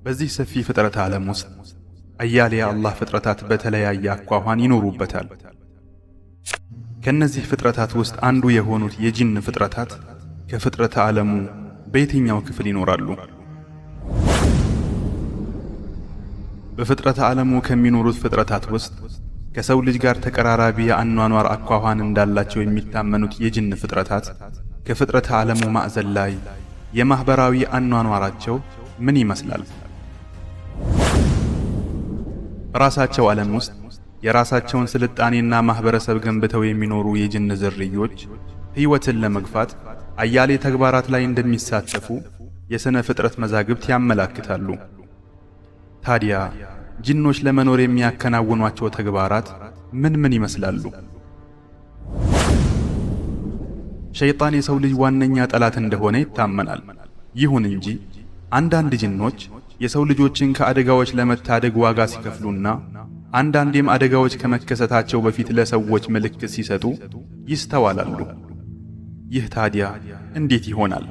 በዚህ ሰፊ ፍጥረት ዓለም ውስጥ አያሌ የአላህ ፍጥረታት በተለያየ አኳኋን ይኖሩበታል። ከነዚህ ፍጥረታት ውስጥ አንዱ የሆኑት የጂን ፍጥረታት ከፍጥረተ ዓለሙ በየትኛው ክፍል ይኖራሉ? በፍጥረተ ዓለሙ ከሚኖሩት ፍጥረታት ውስጥ ከሰው ልጅ ጋር ተቀራራቢ የአኗኗር አኳኋን እንዳላቸው የሚታመኑት የጂን ፍጥረታት ከፍጥረተ ዓለሙ ማዕዘን ላይ የማህበራዊ አኗኗራቸው ምን ይመስላል? ራሳቸው ዓለም ውስጥ የራሳቸውን ስልጣኔና ማህበረሰብ ገንብተው የሚኖሩ የጂን ዝርዮች ሕይወትን ለመግፋት አያሌ ተግባራት ላይ እንደሚሳተፉ የሥነ ፍጥረት መዛግብት ያመላክታሉ። ታዲያ ጂኖች ለመኖር የሚያከናውኗቸው ተግባራት ምን ይመስላሉ? ሸይጣን የሰው ልጅ ዋነኛ ጠላት እንደሆነ ይታመናል። ይሁን እንጂ አንዳንድ ጂኖች የሰው ልጆችን ከአደጋዎች ለመታደግ ዋጋ ሲከፍሉና አንዳንዴም አደጋዎች ከመከሰታቸው በፊት ለሰዎች ምልክት ሲሰጡ ይስተዋላሉ። ይህ ታዲያ እንዴት ይሆናል?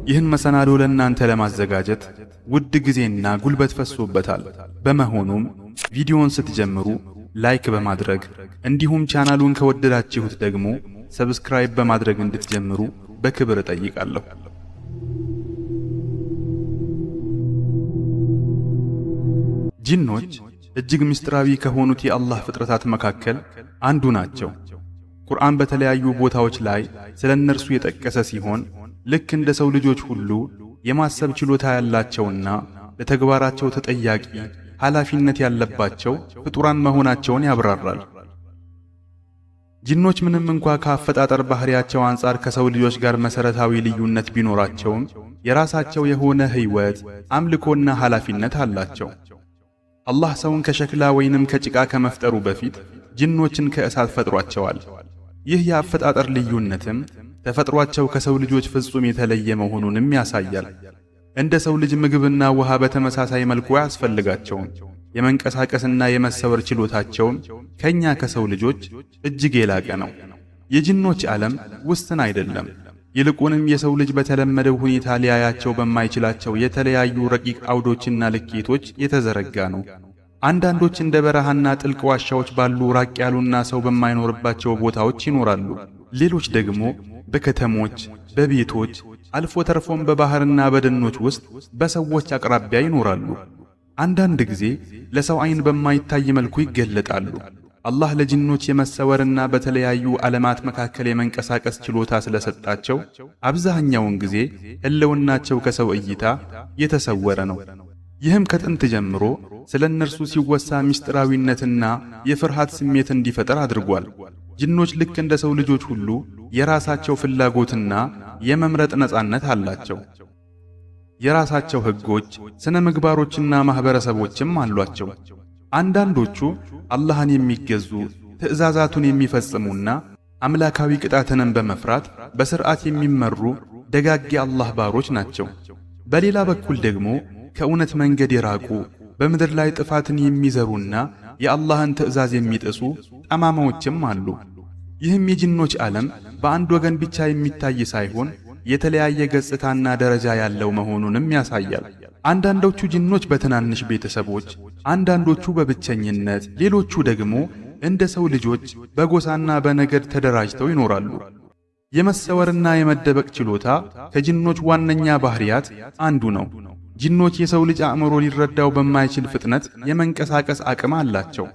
ይህን መሰናዶ ለእናንተ ለማዘጋጀት ውድ ጊዜና ጉልበት ፈሶበታል። በመሆኑም ቪዲዮውን ስትጀምሩ ላይክ በማድረግ እንዲሁም ቻናሉን ከወደዳችሁት ደግሞ ሰብስክራይብ በማድረግ እንድትጀምሩ በክብር እጠይቃለሁ። ጂኖች እጅግ ምስጢራዊ ከሆኑት የአላህ ፍጥረታት መካከል አንዱ ናቸው። ቁርአን በተለያዩ ቦታዎች ላይ ስለ እነርሱ የጠቀሰ ሲሆን ልክ እንደ ሰው ልጆች ሁሉ የማሰብ ችሎታ ያላቸውና ለተግባራቸው ተጠያቂ ኃላፊነት ያለባቸው ፍጡራን መሆናቸውን ያብራራል። ጂኖች ምንም እንኳ ከአፈጣጠር ባህሪያቸው አንጻር ከሰው ልጆች ጋር መሰረታዊ ልዩነት ቢኖራቸውም የራሳቸው የሆነ ሕይወት፣ አምልኮና ኃላፊነት አላቸው። አላህ ሰውን ከሸክላ ወይንም ከጭቃ ከመፍጠሩ በፊት ጂኖችን ከእሳት ፈጥሯቸዋል። ይህ የአፈጣጠር ልዩነትም ተፈጥሯቸው ከሰው ልጆች ፍጹም የተለየ መሆኑንም ያሳያል። እንደ ሰው ልጅ ምግብና ውሃ በተመሳሳይ መልኩ አያስፈልጋቸውም። የመንቀሳቀስና የመሰወር ችሎታቸውም ከኛ ከሰው ልጆች እጅግ የላቀ ነው። የጂኖች ዓለም ውስን አይደለም። ይልቁንም የሰው ልጅ በተለመደው ሁኔታ ሊያያቸው በማይችላቸው የተለያዩ ረቂቅ አውዶችና ልኬቶች የተዘረጋ ነው። አንዳንዶች እንደ በረሃና ጥልቅ ዋሻዎች ባሉ ራቅ ያሉና ሰው በማይኖርባቸው ቦታዎች ይኖራሉ። ሌሎች ደግሞ በከተሞች፣ በቤቶች አልፎ ተርፎም በባህርና በደኖች ውስጥ በሰዎች አቅራቢያ ይኖራሉ። አንዳንድ ጊዜ ለሰው ዓይን በማይታይ መልኩ ይገለጣሉ። አላህ ለጂኖች የመሰወርና በተለያዩ ዓለማት መካከል የመንቀሳቀስ ችሎታ ስለሰጣቸው አብዛኛውን ጊዜ ሕልውናቸው ከሰው እይታ የተሰወረ ነው። ይህም ከጥንት ጀምሮ ስለ እነርሱ ሲወሳ ምስጢራዊነትና የፍርሃት ስሜት እንዲፈጠር አድርጓል። ጂኖች ልክ እንደ ሰው ልጆች ሁሉ የራሳቸው ፍላጎትና የመምረጥ ነጻነት አላቸው። የራሳቸው ሕጎች፣ ስነ ምግባሮችና ማህበረሰቦችም አሏቸው። አንዳንዶቹ አላህን የሚገዙ ትእዛዛቱን የሚፈጽሙና አምላካዊ ቅጣትንም በመፍራት በሥርዓት የሚመሩ ደጋግ የአላህ ባሮች ናቸው። በሌላ በኩል ደግሞ ከእውነት መንገድ የራቁ በምድር ላይ ጥፋትን የሚዘሩና የአላህን ትእዛዝ የሚጥሱ ጠማማዎችም አሉ። ይህም የጂኖች ዓለም በአንድ ወገን ብቻ የሚታይ ሳይሆን የተለያየ ገጽታና ደረጃ ያለው መሆኑንም ያሳያል። አንዳንዶቹ ጂኖች በትናንሽ ቤተሰቦች፣ አንዳንዶቹ በብቸኝነት፣ ሌሎቹ ደግሞ እንደ ሰው ልጆች በጎሳና በነገድ ተደራጅተው ይኖራሉ። የመሰወርና የመደበቅ ችሎታ ከጂኖች ዋነኛ ባህሪያት አንዱ ነው። ጂኖች የሰው ልጅ አእምሮ ሊረዳው በማይችል ፍጥነት የመንቀሳቀስ አቅም አላቸው።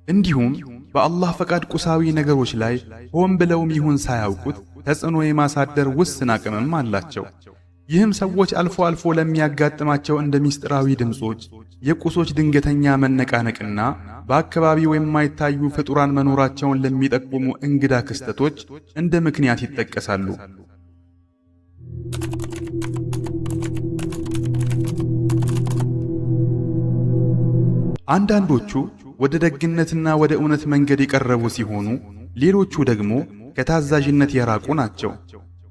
እንዲሁም በአላህ ፈቃድ ቁሳዊ ነገሮች ላይ ሆን ብለውም ይሁን ሳያውቁት ተጽዕኖ የማሳደር ውስን አቅምም አላቸው። ይህም ሰዎች አልፎ አልፎ ለሚያጋጥማቸው እንደ ምስጢራዊ ድምጾች፣ የቁሶች ድንገተኛ መነቃነቅና በአካባቢው የማይታዩ ፍጡራን መኖራቸውን ለሚጠቁሙ እንግዳ ክስተቶች እንደ ምክንያት ይጠቀሳሉ። አንዳንዶቹ ወደ ደግነትና ወደ እውነት መንገድ የቀረቡ ሲሆኑ፣ ሌሎቹ ደግሞ ከታዛዥነት የራቁ ናቸው።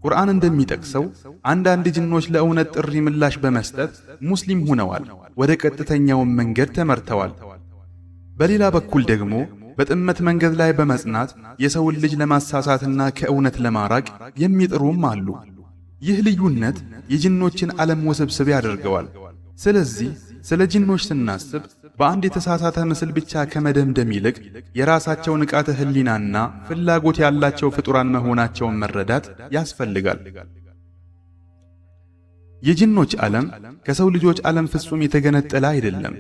ቁርአን እንደሚጠቅሰው አንዳንድ ጂኖች ለእውነት ጥሪ ምላሽ በመስጠት ሙስሊም ሆነዋል፣ ወደ ቀጥተኛው መንገድ ተመርተዋል። በሌላ በኩል ደግሞ በጥመት መንገድ ላይ በመጽናት የሰውን ልጅ ለማሳሳትና ከእውነት ለማራቅ የሚጥሩም አሉ። ይህ ልዩነት የጂኖችን ዓለም ውስብስብ ያደርገዋል። ስለዚህ ስለ ጂኖች ስናስብ በአንድ የተሳሳተ ምስል ብቻ ከመደምደም ይልቅ የራሳቸው ንቃተ ህሊናና ፍላጎት ያላቸው ፍጡራን መሆናቸውን መረዳት ያስፈልጋል። የጂኖች ዓለም ከሰው ልጆች ዓለም ፍጹም የተገነጠለ አይደለም።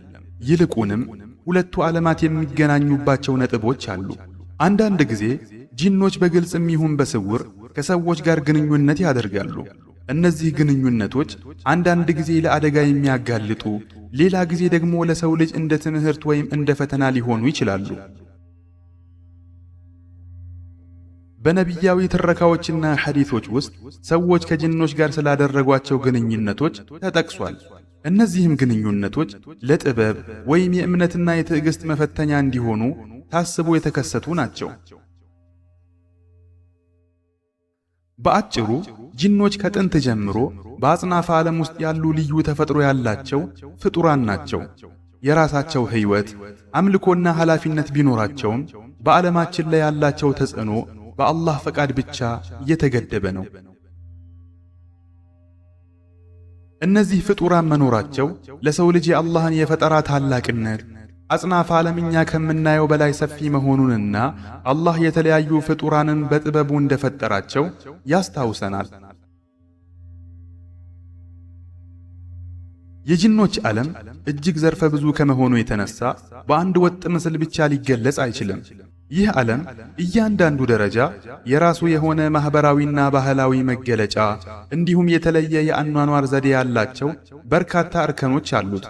ይልቁንም ሁለቱ ዓለማት የሚገናኙባቸው ነጥቦች አሉ። አንዳንድ ጊዜ ጂኖች በግልጽም ይሁን በስውር ከሰዎች ጋር ግንኙነት ያደርጋሉ። እነዚህ ግንኙነቶች አንዳንድ ጊዜ ለአደጋ የሚያጋልጡ፣ ሌላ ጊዜ ደግሞ ለሰው ልጅ እንደ ትምህርት ወይም እንደ ፈተና ሊሆኑ ይችላሉ። በነቢያዊ ትረካዎችና ሐዲሶች ውስጥ ሰዎች ከጂኖች ጋር ስላደረጓቸው ግንኙነቶች ተጠቅሷል። እነዚህም ግንኙነቶች ለጥበብ ወይም የእምነትና የትዕግስት መፈተኛ እንዲሆኑ ታስቦ የተከሰቱ ናቸው። በአጭሩ ጂኖች ከጥንት ጀምሮ በአጽናፈ ዓለም ውስጥ ያሉ ልዩ ተፈጥሮ ያላቸው ፍጡራን ናቸው። የራሳቸው ሕይወት፣ አምልኮና ኃላፊነት ቢኖራቸውም በዓለማችን ላይ ያላቸው ተጽዕኖ በአላህ ፈቃድ ብቻ እየተገደበ ነው። እነዚህ ፍጡራን መኖራቸው ለሰው ልጅ የአላህን የፈጠራ ታላቅነት፣ አጽናፈ ዓለም እኛ ከምናየው በላይ ሰፊ መሆኑንና አላህ የተለያዩ ፍጡራንን በጥበቡ እንደፈጠራቸው ያስታውሰናል። የጂኖች ዓለም እጅግ ዘርፈ ብዙ ከመሆኑ የተነሳ በአንድ ወጥ ምስል ብቻ ሊገለጽ አይችልም። ይህ ዓለም እያንዳንዱ ደረጃ የራሱ የሆነ ማህበራዊና ባህላዊ መገለጫ እንዲሁም የተለየ የአኗኗር ዘዴ ያላቸው በርካታ እርከኖች አሉት።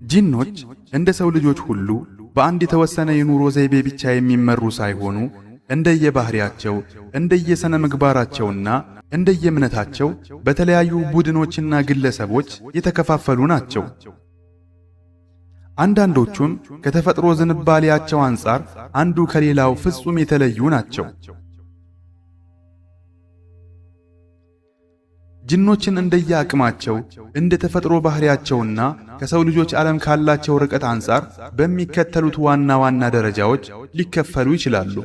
ጂኖች እንደ ሰው ልጆች ሁሉ በአንድ የተወሰነ የኑሮ ዘይቤ ብቻ የሚመሩ ሳይሆኑ እንደየባህሪያቸው፣ እንደየሥነ ምግባራቸውና እንደየእምነታቸው በተለያዩ ቡድኖችና ግለሰቦች የተከፋፈሉ ናቸው። አንዳንዶቹም ከተፈጥሮ ዝንባሌያቸው አንጻር አንዱ ከሌላው ፍጹም የተለዩ ናቸው። ጂኖችን እንደየአቅማቸው እንደ ተፈጥሮ ባህሪያቸውና ከሰው ልጆች ዓለም ካላቸው ርቀት አንጻር በሚከተሉት ዋና ዋና ደረጃዎች ሊከፈሉ ይችላሉ።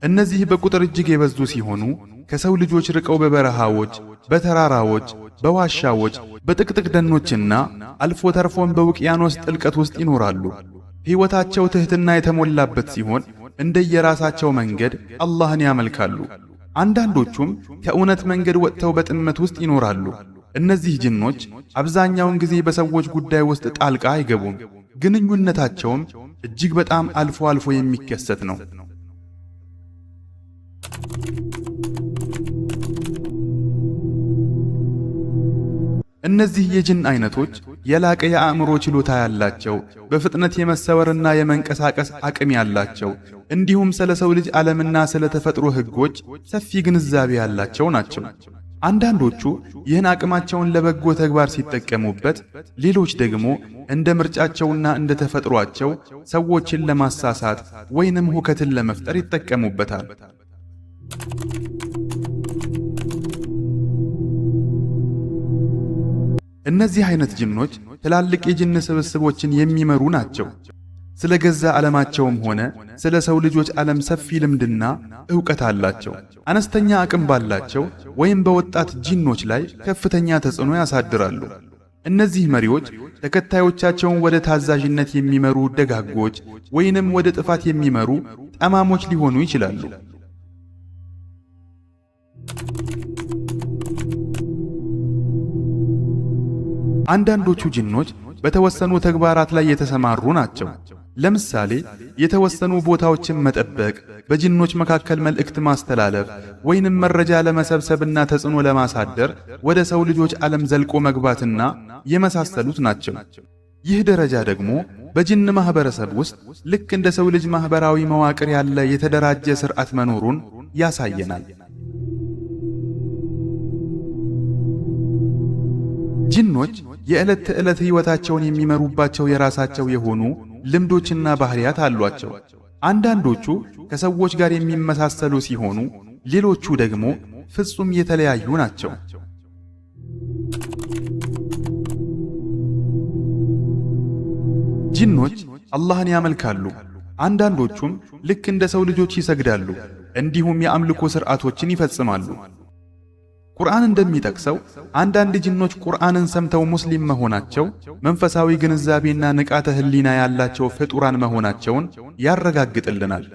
እነዚህ በቁጥር እጅግ የበዙ ሲሆኑ ከሰው ልጆች ርቀው በበረሃዎች፣ በተራራዎች፣ በዋሻዎች፣ በጥቅጥቅ ደኖችና አልፎ ተርፎም በውቅያኖስ ጥልቀት ውስጥ ይኖራሉ። ሕይወታቸው ትሕትና የተሞላበት ሲሆን እንደየራሳቸው መንገድ አላህን ያመልካሉ። አንዳንዶቹም ከእውነት መንገድ ወጥተው በጥመት ውስጥ ይኖራሉ። እነዚህ ጂኖች አብዛኛውን ጊዜ በሰዎች ጉዳይ ውስጥ ጣልቃ አይገቡም። ግንኙነታቸውም እጅግ በጣም አልፎ አልፎ የሚከሰት ነው። እነዚህ የጂን አይነቶች የላቀ የአእምሮ ችሎታ ያላቸው፣ በፍጥነት የመሰወርና የመንቀሳቀስ አቅም ያላቸው እንዲሁም ስለ ሰው ልጅ ዓለምና ስለ ተፈጥሮ ሕጎች ሰፊ ግንዛቤ ያላቸው ናቸው። አንዳንዶቹ ይህን አቅማቸውን ለበጎ ተግባር ሲጠቀሙበት፣ ሌሎች ደግሞ እንደ ምርጫቸውና እንደ ተፈጥሯቸው ሰዎችን ለማሳሳት ወይንም ሁከትን ለመፍጠር ይጠቀሙበታል። እነዚህ አይነት ጂኖች ትላልቅ የጂን ስብስቦችን የሚመሩ ናቸው። ስለ ገዛ ዓለማቸውም ሆነ ስለ ሰው ልጆች ዓለም ሰፊ ልምድና ዕውቀት አላቸው። አነስተኛ አቅም ባላቸው ወይም በወጣት ጂኖች ላይ ከፍተኛ ተጽዕኖ ያሳድራሉ። እነዚህ መሪዎች ተከታዮቻቸውን ወደ ታዛዥነት የሚመሩ ደጋጎች ወይንም ወደ ጥፋት የሚመሩ ጠማሞች ሊሆኑ ይችላሉ። አንዳንዶቹ ጂኖች በተወሰኑ ተግባራት ላይ የተሰማሩ ናቸው። ለምሳሌ የተወሰኑ ቦታዎችን መጠበቅ፣ በጂኖች መካከል መልእክት ማስተላለፍ ወይንም መረጃ ለመሰብሰብና ተጽዕኖ ለማሳደር ወደ ሰው ልጆች ዓለም ዘልቆ መግባትና የመሳሰሉት ናቸው። ይህ ደረጃ ደግሞ በጂን ማህበረሰብ ውስጥ ልክ እንደ ሰው ልጅ ማህበራዊ መዋቅር ያለ የተደራጀ ሥርዓት መኖሩን ያሳየናል። ጂኖች የዕለት ተዕለት ሕይወታቸውን የሚመሩባቸው የራሳቸው የሆኑ ልምዶችና ባህሪያት አሏቸው። አንዳንዶቹ ከሰዎች ጋር የሚመሳሰሉ ሲሆኑ፣ ሌሎቹ ደግሞ ፍጹም የተለያዩ ናቸው። ጂኖች አላህን ያመልካሉ። አንዳንዶቹም ልክ እንደ ሰው ልጆች ይሰግዳሉ፣ እንዲሁም የአምልኮ ሥርዓቶችን ይፈጽማሉ። ቁርአን እንደሚጠቅሰው አንዳንድ ጂኖች ቁርአንን ሰምተው ሙስሊም መሆናቸው መንፈሳዊ ግንዛቤና ንቃተ ህሊና ያላቸው ፍጡራን መሆናቸውን ያረጋግጥልናል።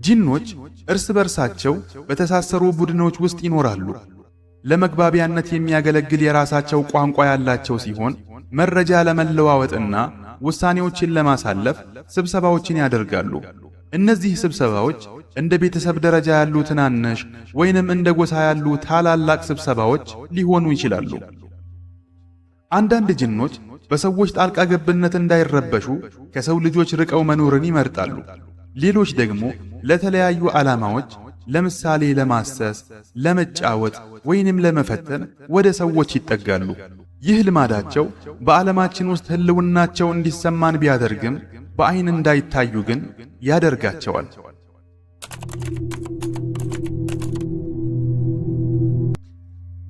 ጂኖች እርስ በርሳቸው በተሳሰሩ ቡድኖች ውስጥ ይኖራሉ። ለመግባቢያነት የሚያገለግል የራሳቸው ቋንቋ ያላቸው ሲሆን መረጃ ለመለዋወጥና ውሳኔዎችን ለማሳለፍ ስብሰባዎችን ያደርጋሉ። እነዚህ ስብሰባዎች እንደ ቤተሰብ ደረጃ ያሉ ትናንሽ ወይንም እንደ ጎሳ ያሉ ታላላቅ ስብሰባዎች ሊሆኑ ይችላሉ። አንዳንድ ጂኖች በሰዎች ጣልቃ ገብነት እንዳይረበሹ ከሰው ልጆች ርቀው መኖርን ይመርጣሉ። ሌሎች ደግሞ ለተለያዩ ዓላማዎች ለምሳሌ ለማሰስ፣ ለመጫወት ወይንም ለመፈተን ወደ ሰዎች ይጠጋሉ። ይህ ልማዳቸው በዓለማችን ውስጥ ህልውናቸው እንዲሰማን ቢያደርግም በአይን እንዳይታዩ ግን ያደርጋቸዋል።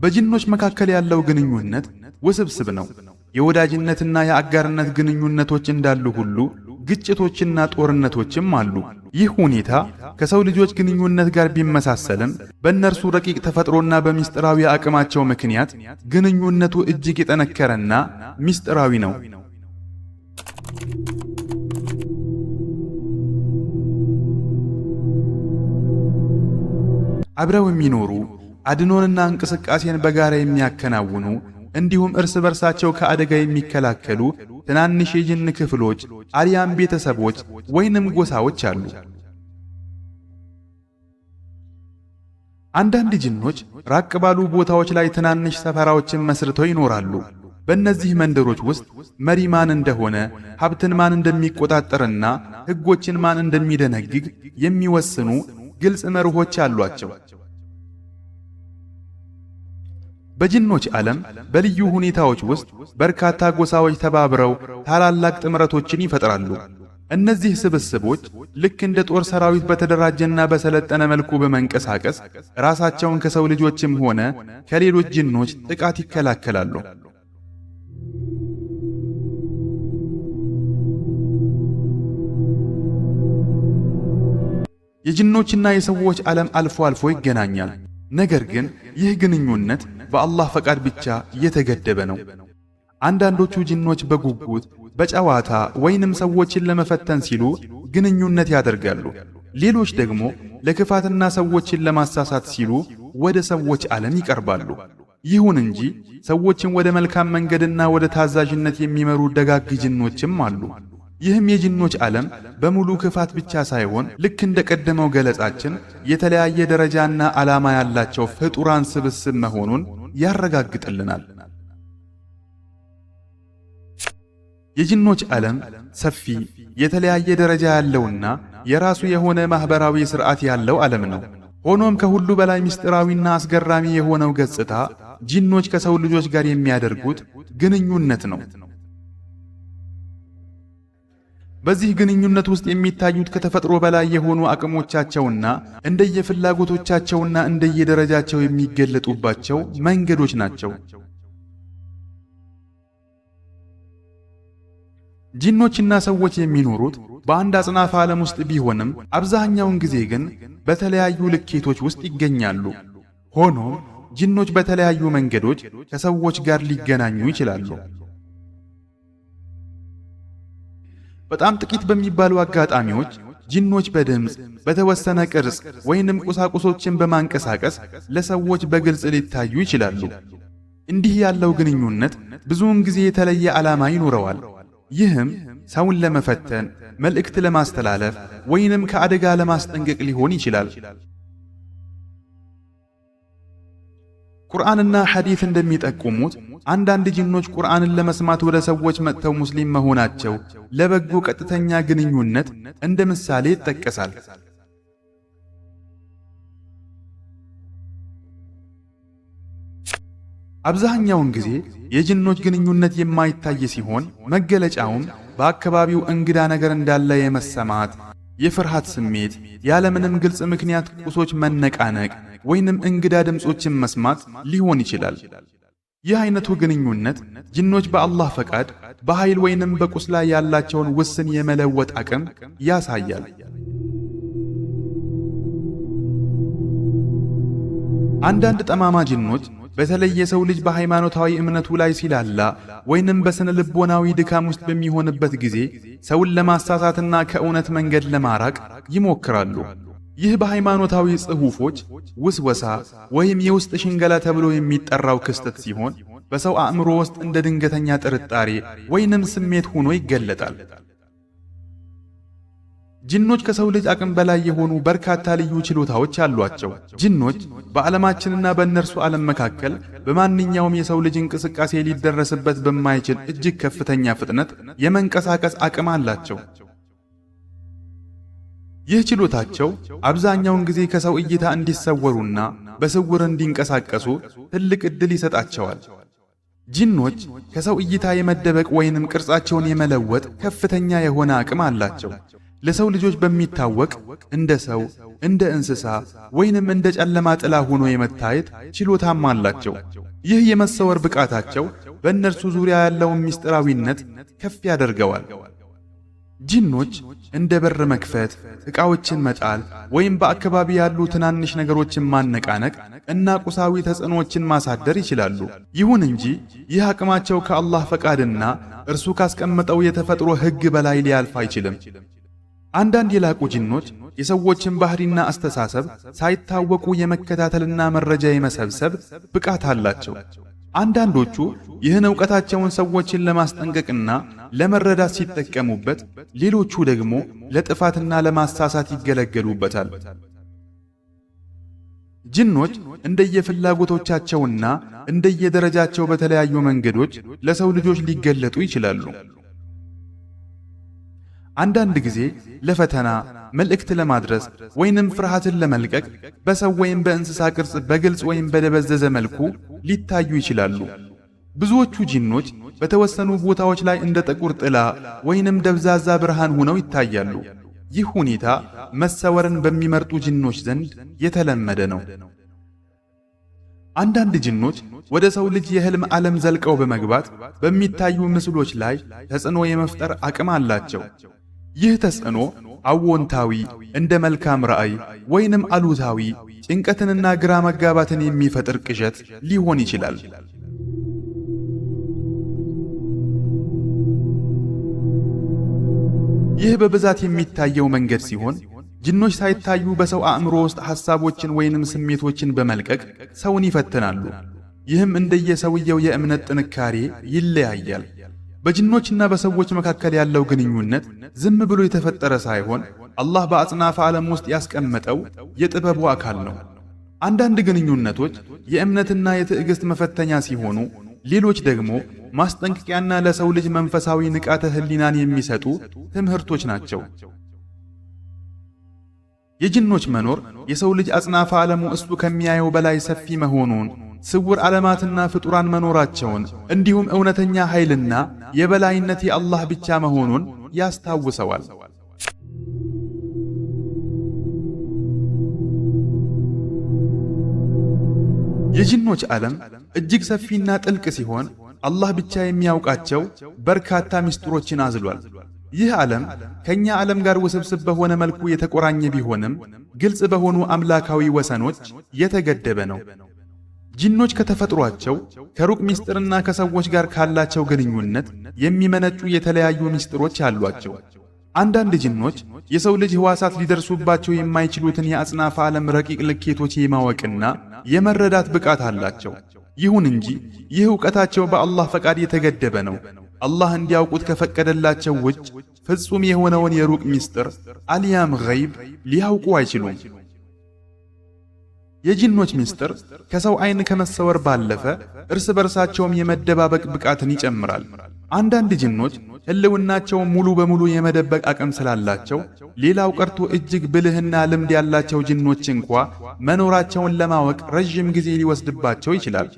በጂኖች መካከል ያለው ግንኙነት ውስብስብ ነው። የወዳጅነትና የአጋርነት ግንኙነቶች እንዳሉ ሁሉ ግጭቶችና ጦርነቶችም አሉ። ይህ ሁኔታ ከሰው ልጆች ግንኙነት ጋር ቢመሳሰልም በእነርሱ ረቂቅ ተፈጥሮና በሚስጥራዊ አቅማቸው ምክንያት ግንኙነቱ እጅግ የጠነከረና ሚስጥራዊ ነው። አብረው የሚኖሩ አድኖንና እንቅስቃሴን በጋራ የሚያከናውኑ እንዲሁም እርስ በርሳቸው ከአደጋ የሚከላከሉ ትናንሽ የጂን ክፍሎች አልያም ቤተሰቦች ወይንም ጎሳዎች አሉ። አንዳንድ ጂኖች ራቅ ባሉ ቦታዎች ላይ ትናንሽ ሰፈራዎችን መስርተው ይኖራሉ። በእነዚህ መንደሮች ውስጥ መሪ ማን እንደሆነ፣ ሀብትን ማን እንደሚቆጣጠርና ሕጎችን ማን እንደሚደነግግ የሚወስኑ ግልጽ መርሆች አሏቸው። በጂኖች ዓለም በልዩ ሁኔታዎች ውስጥ በርካታ ጎሳዎች ተባብረው ታላላቅ ጥምረቶችን ይፈጥራሉ። እነዚህ ስብስቦች ልክ እንደ ጦር ሰራዊት በተደራጀና በሰለጠነ መልኩ በመንቀሳቀስ ራሳቸውን ከሰው ልጆችም ሆነ ከሌሎች ጂኖች ጥቃት ይከላከላሉ። የጂኖችና የሰዎች ዓለም አልፎ አልፎ ይገናኛል። ነገር ግን ይህ ግንኙነት በአላህ ፈቃድ ብቻ የተገደበ ነው። አንዳንዶቹ ጂኖች በጉጉት በጨዋታ ወይንም ሰዎችን ለመፈተን ሲሉ ግንኙነት ያደርጋሉ። ሌሎች ደግሞ ለክፋትና ሰዎችን ለማሳሳት ሲሉ ወደ ሰዎች ዓለም ይቀርባሉ። ይሁን እንጂ ሰዎችን ወደ መልካም መንገድና ወደ ታዛዥነት የሚመሩ ደጋግ ጂኖችም አሉ። ይህም የጂኖች ዓለም በሙሉ ክፋት ብቻ ሳይሆን ልክ እንደ ቀደመው ገለጻችን የተለያየ ደረጃና ዓላማ ያላቸው ፍጡራን ስብስብ መሆኑን ያረጋግጥልናል። የጂኖች ዓለም ሰፊ፣ የተለያየ ደረጃ ያለውና የራሱ የሆነ ማህበራዊ ሥርዓት ያለው ዓለም ነው። ሆኖም ከሁሉ በላይ ምስጢራዊና አስገራሚ የሆነው ገጽታ ጂኖች ከሰው ልጆች ጋር የሚያደርጉት ግንኙነት ነው። በዚህ ግንኙነት ውስጥ የሚታዩት ከተፈጥሮ በላይ የሆኑ አቅሞቻቸውና እንደየፍላጎቶቻቸውና እንደየደረጃቸው የሚገለጡባቸው መንገዶች ናቸው። ጂኖችና ሰዎች የሚኖሩት በአንድ አጽናፈ ዓለም ውስጥ ቢሆንም አብዛኛውን ጊዜ ግን በተለያዩ ልኬቶች ውስጥ ይገኛሉ። ሆኖም ጂኖች በተለያዩ መንገዶች ከሰዎች ጋር ሊገናኙ ይችላሉ። በጣም ጥቂት በሚባሉ አጋጣሚዎች ጂኖች በድምፅ፣ በተወሰነ ቅርጽ ወይንም ቁሳቁሶችን በማንቀሳቀስ ለሰዎች በግልጽ ሊታዩ ይችላሉ። እንዲህ ያለው ግንኙነት ብዙውን ጊዜ የተለየ ዓላማ ይኖረዋል። ይህም ሰውን ለመፈተን፣ መልእክት ለማስተላለፍ ወይንም ከአደጋ ለማስጠንቀቅ ሊሆን ይችላል። ቁርአንና ሐዲስ እንደሚጠቁሙት አንዳንድ ጂኖች ቁርአንን ለመስማት ወደ ሰዎች መጥተው ሙስሊም መሆናቸው ለበጎ ቀጥተኛ ግንኙነት እንደ ምሳሌ ይጠቀሳል። አብዛኛውን ጊዜ የጂኖች ግንኙነት የማይታይ ሲሆን መገለጫውም በአካባቢው እንግዳ ነገር እንዳለ የመሰማት የፍርሃት ስሜት፣ ያለምንም ግልጽ ምክንያት ቁሶች መነቃነቅ ወይንም እንግዳ ድምጾችን መስማት ሊሆን ይችላል። ይህ አይነቱ ግንኙነት ጅኖች በአላህ ፈቃድ በኃይል ወይንም በቁስ ላይ ያላቸውን ውስን የመለወጥ አቅም ያሳያል። አንዳንድ ጠማማ ጅኖች በተለይ የሰው ልጅ በሃይማኖታዊ እምነቱ ላይ ሲላላ ወይንም በስነ ልቦናዊ ድካም ውስጥ በሚሆንበት ጊዜ ሰውን ለማሳሳትና ከእውነት መንገድ ለማራቅ ይሞክራሉ። ይህ በሃይማኖታዊ ጽሑፎች ውስወሳ ወይም የውስጥ ሽንገላ ተብሎ የሚጠራው ክስተት ሲሆን በሰው አእምሮ ውስጥ እንደ ድንገተኛ ጥርጣሬ ወይንም ስሜት ሆኖ ይገለጣል። ጅኖች ከሰው ልጅ አቅም በላይ የሆኑ በርካታ ልዩ ችሎታዎች አሏቸው። ጅኖች በዓለማችንና በእነርሱ ዓለም መካከል በማንኛውም የሰው ልጅ እንቅስቃሴ ሊደረስበት በማይችል እጅግ ከፍተኛ ፍጥነት የመንቀሳቀስ አቅም አላቸው። ይህ ችሎታቸው አብዛኛውን ጊዜ ከሰው እይታ እንዲሰወሩና በስውር እንዲንቀሳቀሱ ትልቅ ዕድል ይሰጣቸዋል። ጅኖች ከሰው እይታ የመደበቅ ወይንም ቅርጻቸውን የመለወጥ ከፍተኛ የሆነ አቅም አላቸው። ለሰው ልጆች በሚታወቅ እንደ ሰው፣ እንደ እንስሳ ወይንም እንደ ጨለማ ጥላ ሆኖ የመታየት ችሎታም አላቸው። ይህ የመሰወር ብቃታቸው በእነርሱ ዙሪያ ያለውን ምስጢራዊነት ከፍ ያደርገዋል። ጅኖች እንደ በር መክፈት፣ ዕቃዎችን መጣል ወይም በአካባቢ ያሉ ትናንሽ ነገሮችን ማነቃነቅ እና ቁሳዊ ተጽዕኖዎችን ማሳደር ይችላሉ። ይሁን እንጂ ይህ አቅማቸው ከአላህ ፈቃድና እርሱ ካስቀመጠው የተፈጥሮ ሕግ በላይ ሊያልፍ አይችልም። አንዳንድ የላቁ ጅኖች የሰዎችን ባህሪና አስተሳሰብ ሳይታወቁ የመከታተልና መረጃ የመሰብሰብ ብቃት አላቸው። አንዳንዶቹ ይህን ዕውቀታቸውን ሰዎችን ለማስጠንቀቅና ለመረዳት ሲጠቀሙበት፣ ሌሎቹ ደግሞ ለጥፋትና ለማሳሳት ይገለገሉበታል። ጅኖች እንደየፍላጎቶቻቸውና እንደየደረጃቸው በተለያዩ መንገዶች ለሰው ልጆች ሊገለጡ ይችላሉ። አንዳንድ ጊዜ ለፈተና መልእክት ለማድረስ ወይንም ፍርሃትን ለመልቀቅ በሰው ወይም በእንስሳ ቅርጽ በግልጽ ወይም በደበዘዘ መልኩ ሊታዩ ይችላሉ። ብዙዎቹ ጂኖች በተወሰኑ ቦታዎች ላይ እንደ ጥቁር ጥላ ወይንም ደብዛዛ ብርሃን ሆነው ይታያሉ። ይህ ሁኔታ መሰወርን በሚመርጡ ጂኖች ዘንድ የተለመደ ነው። አንዳንድ ጂኖች ወደ ሰው ልጅ የህልም ዓለም ዘልቀው በመግባት በሚታዩ ምስሎች ላይ ተጽዕኖ የመፍጠር አቅም አላቸው። ይህ ተጽዕኖ አዎንታዊ እንደ መልካም ራእይ ወይንም አሉታዊ ጭንቀትንና ግራ መጋባትን የሚፈጥር ቅዠት ሊሆን ይችላል። ይህ በብዛት የሚታየው መንገድ ሲሆን ጅኖች ሳይታዩ በሰው አእምሮ ውስጥ ሐሳቦችን ወይንም ስሜቶችን በመልቀቅ ሰውን ይፈትናሉ። ይህም እንደየሰውየው የእምነት ጥንካሬ ይለያያል። በጅኖችና በሰዎች መካከል ያለው ግንኙነት ዝም ብሎ የተፈጠረ ሳይሆን አላህ በአጽናፈ ዓለም ውስጥ ያስቀመጠው የጥበቡ አካል ነው። አንዳንድ ግንኙነቶች የእምነትና የትዕግስት መፈተኛ ሲሆኑ፣ ሌሎች ደግሞ ማስጠንቀቂያና ለሰው ልጅ መንፈሳዊ ንቃተ ህሊናን የሚሰጡ ትምህርቶች ናቸው። የጅኖች መኖር የሰው ልጅ አጽናፈ ዓለሙ እሱ ከሚያየው በላይ ሰፊ መሆኑን፣ ስውር ዓለማትና ፍጡራን መኖራቸውን እንዲሁም እውነተኛ ኃይልና የበላይነት የአላህ ብቻ መሆኑን ያስታውሰዋል። የጅኖች ዓለም እጅግ ሰፊና ጥልቅ ሲሆን አላህ ብቻ የሚያውቃቸው በርካታ ምስጢሮችን አዝሏል። ይህ ዓለም ከኛ ዓለም ጋር ውስብስብ በሆነ መልኩ የተቆራኘ ቢሆንም ግልጽ በሆኑ አምላካዊ ወሰኖች የተገደበ ነው። ጅኖች ከተፈጥሯቸው ከሩቅ ምስጢርና ከሰዎች ጋር ካላቸው ግንኙነት የሚመነጩ የተለያዩ ምስጢሮች አሏቸው። አንዳንድ ጅኖች የሰው ልጅ ሕዋሳት ሊደርሱባቸው የማይችሉትን የአጽናፈ ዓለም ረቂቅ ልኬቶች የማወቅና የመረዳት ብቃት አላቸው። ይሁን እንጂ ይህ ዕውቀታቸው በአላህ ፈቃድ የተገደበ ነው። አላህ እንዲያውቁት ከፈቀደላቸው ውጭ ፍጹም የሆነውን የሩቅ ምስጢር አልያም ገይብ ሊያውቁ አይችሉም። የጅኖች ምስጢር ከሰው ዓይን ከመሰወር ባለፈ እርስ በርሳቸውም የመደባበቅ ብቃትን ይጨምራል። አንዳንድ ጅኖች ሕልውናቸው ሙሉ በሙሉ የመደበቅ አቅም ስላላቸው ሌላው ቀርቶ እጅግ ብልህና ልምድ ያላቸው ጅኖች እንኳ መኖራቸውን ለማወቅ ረዥም ጊዜ ሊወስድባቸው ይችላል።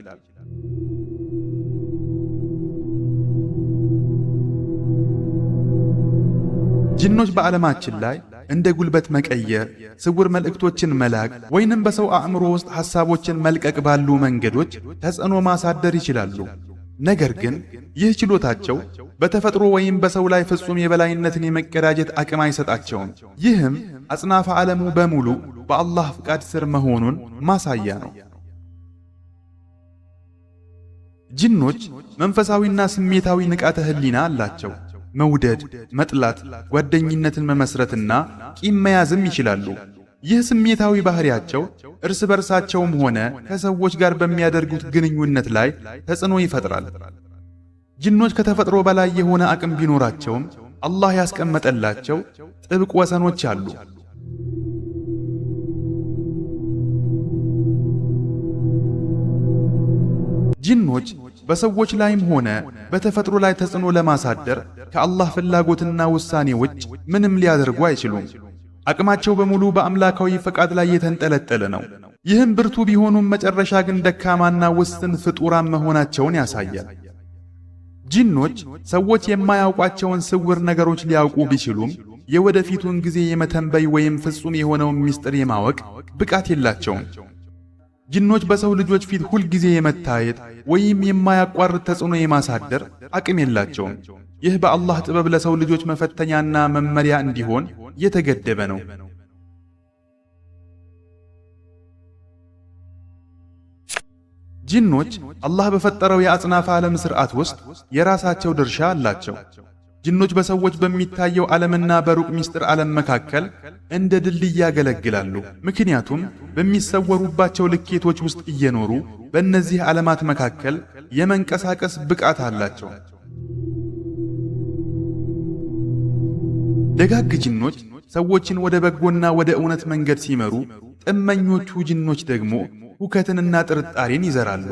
ጅኖች በዓለማችን ላይ እንደ ጉልበት መቀየር፣ ስውር መልእክቶችን መላክ ወይንም በሰው አእምሮ ውስጥ ሐሳቦችን መልቀቅ ባሉ መንገዶች ተጽዕኖ ማሳደር ይችላሉ። ነገር ግን ይህ ችሎታቸው በተፈጥሮ ወይም በሰው ላይ ፍጹም የበላይነትን የመቀዳጀት አቅም አይሰጣቸውም። ይህም አጽናፈ ዓለሙ በሙሉ በአላህ ፍቃድ ስር መሆኑን ማሳያ ነው። ጂኖች መንፈሳዊና ስሜታዊ ንቃተ ህሊና አላቸው። መውደድ፣ መጥላት፣ ጓደኝነትን መመስረትና ቂም መያዝም ይችላሉ። ይህ ስሜታዊ ባህሪያቸው እርስ በርሳቸውም ሆነ ከሰዎች ጋር በሚያደርጉት ግንኙነት ላይ ተጽዕኖ ይፈጥራል። ጂኖች ከተፈጥሮ በላይ የሆነ አቅም ቢኖራቸውም አላህ ያስቀመጠላቸው ጥብቅ ወሰኖች አሉ። ጂኖች በሰዎች ላይም ሆነ በተፈጥሮ ላይ ተጽዕኖ ለማሳደር ከአላህ ፍላጎትና ውሳኔ ውጭ ምንም ሊያደርጉ አይችሉም። አቅማቸው በሙሉ በአምላካዊ ፈቃድ ላይ የተንጠለጠለ ነው። ይህም ብርቱ ቢሆኑም መጨረሻ ግን ደካማና ውስን ፍጡራን መሆናቸውን ያሳያል። ጂኖች ሰዎች የማያውቋቸውን ስውር ነገሮች ሊያውቁ ቢችሉም የወደፊቱን ጊዜ የመተንበይ ወይም ፍጹም የሆነውን ምስጢር የማወቅ ብቃት የላቸውም። ጂኖች በሰው ልጆች ፊት ሁል ጊዜ የመታየት ወይም የማያቋርጥ ተጽዕኖ የማሳደር አቅም የላቸውም። ይህ በአላህ ጥበብ ለሰው ልጆች መፈተኛና መመሪያ እንዲሆን የተገደበ ነው። ጂኖች አላህ በፈጠረው የአጽናፈ ዓለም ሥርዓት ውስጥ የራሳቸው ድርሻ አላቸው። ጂኖች በሰዎች በሚታየው ዓለምና በሩቅ ምስጢር ዓለም መካከል እንደ ድልድይ ያገለግላሉ። ምክንያቱም በሚሰወሩባቸው ልኬቶች ውስጥ እየኖሩ በእነዚህ ዓለማት መካከል የመንቀሳቀስ ብቃት አላቸው። ደጋግ ጂኖች ሰዎችን ወደ በጎና ወደ እውነት መንገድ ሲመሩ፣ ጥመኞቹ ጂኖች ደግሞ ሁከትንና ጥርጣሬን ይዘራሉ።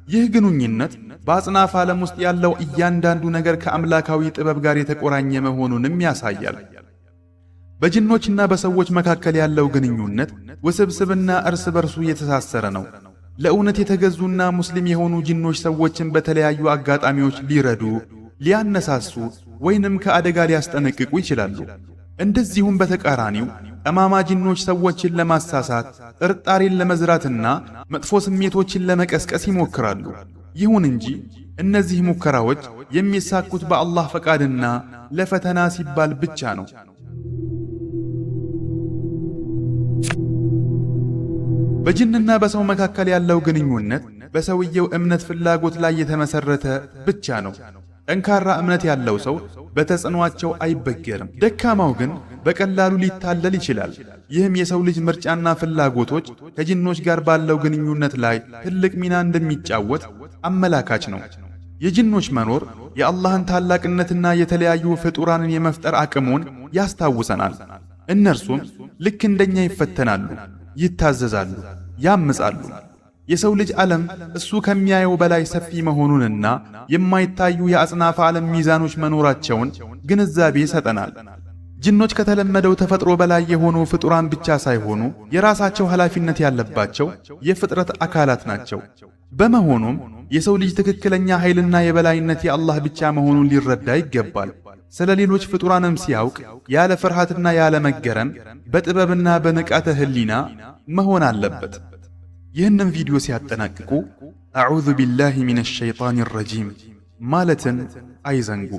ይህ ግንኙነት በአጽናፈ ዓለም ውስጥ ያለው እያንዳንዱ ነገር ከአምላካዊ ጥበብ ጋር የተቆራኘ መሆኑንም ያሳያል። በጂኖችና በሰዎች መካከል ያለው ግንኙነት ውስብስብና እርስ በርሱ የተሳሰረ ነው። ለእውነት የተገዙና ሙስሊም የሆኑ ጂኖች ሰዎችን በተለያዩ አጋጣሚዎች ሊረዱ፣ ሊያነሳሱ ወይንም ከአደጋ ሊያስጠነቅቁ ይችላሉ። እንደዚሁም በተቃራኒው ጠማማ ጂኖች ሰዎችን ለማሳሳት፣ ጥርጣሬን ለመዝራትና መጥፎ ስሜቶችን ለመቀስቀስ ይሞክራሉ። ይሁን እንጂ እነዚህ ሙከራዎች የሚሳኩት በአላህ ፈቃድና ለፈተና ሲባል ብቻ ነው። በጂንና በሰው መካከል ያለው ግንኙነት በሰውየው እምነት ፍላጎት ላይ የተመሰረተ ብቻ ነው። ጠንካራ እምነት ያለው ሰው በተጽዕኖአቸው አይበገርም። ደካማው ግን በቀላሉ ሊታለል ይችላል። ይህም የሰው ልጅ ምርጫና ፍላጎቶች ከጂኖች ጋር ባለው ግንኙነት ላይ ትልቅ ሚና እንደሚጫወት አመላካች ነው። የጂኖች መኖር የአላህን ታላቅነትና የተለያዩ ፍጡራንን የመፍጠር አቅሙን ያስታውሰናል። እነርሱም ልክ እንደኛ ይፈተናሉ፣ ይታዘዛሉ፣ ያምጻሉ። የሰው ልጅ ዓለም እሱ ከሚያየው በላይ ሰፊ መሆኑንና የማይታዩ የአጽናፈ ዓለም ሚዛኖች መኖራቸውን ግንዛቤ ይሰጠናል። ጂኖች ከተለመደው ተፈጥሮ በላይ የሆኑ ፍጡራን ብቻ ሳይሆኑ የራሳቸው ኃላፊነት ያለባቸው የፍጥረት አካላት ናቸው። በመሆኑም የሰው ልጅ ትክክለኛ ኃይልና የበላይነት የአላህ ብቻ መሆኑን ሊረዳ ይገባል። ስለ ሌሎች ፍጡራንም ሲያውቅ ያለ ፍርሃትና ያለ መገረም በጥበብና በንቃተ ህሊና መሆን አለበት። ይህንን ቪዲዮ ሲያጠናቅቁ አዑዙ ቢላሂ ሚነሽ ሸይጣኒር ረጂም ማለትን አይዘንጉ።